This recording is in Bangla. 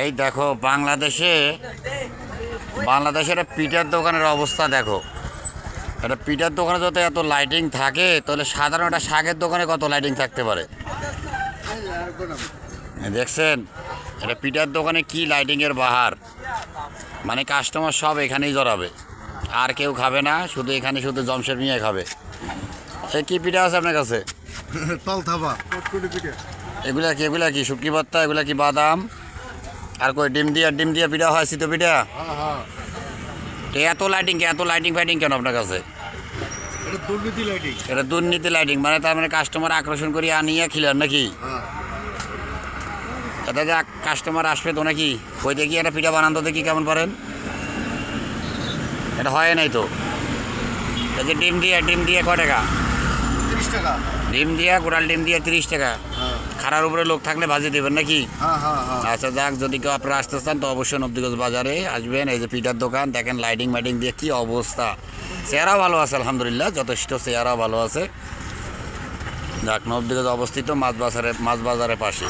এই দেখো বাংলাদেশের পিঠার দোকানের অবস্থা দেখো। একটা পিঠার দোকানে যদি এত লাইটিং থাকে তাহলে সাধারণ একটা শাকের দোকানে কত লাইটিং থাকতে পারে দেখছেন? এটা পিঠার দোকানে কি লাইটিংয়ের বাহার, মানে কাস্টমার সব এখানেই জড়াবে, আর কেউ খাবে না, শুধু এখানে শুধু জমশেদ মিয়া খাবে। সে কি পিঠা আছে আপনার কাছে? এগুলা কি শুটকি ভর্তা, এগুলা কি বাদাম, আর কই ডিম দিয়া পিঠা হয়, শীত পিঠা। এত লাইটিং ফাইটিং কেন আপনার কাছে? এটা দুর্নীতি লাইটিং, মানে তার মানে কাস্টমার আকর্ষণ করি আনিয়ে খিলেন নাকি? এটা যে কাস্টমার আসবে তো নাকি? কই দেখি একটা পিঠা বানান তো দেখি কেমন পারেন। এটা হয় নাই তো। এই যে ডিম দিয়ে কয় টাকা? 30 টাকা। ডিম দিয়া, গোড়াল ডিম দিয়ে 30 টাকা। খাড়ার উপরে লোক থাকলে ভাজি দেবেন নাকি? আচ্ছা যাক, যদি কেউ আপনারা আসতে চান তো অবশ্যই নবদিগঞ্জ বাজারে আসবেন। এই যে পিঠার দোকান দেখেন, লাইটিং মাইটিং দিয়ে কি অবস্থা। চেহারা ভালো আছে আলহামদুলিল্লাহ, যথেষ্ট চেহারা ভালো আছে। যাক, নবদিগঞ্জ অবস্থিত মাছ বাজারের পাশে।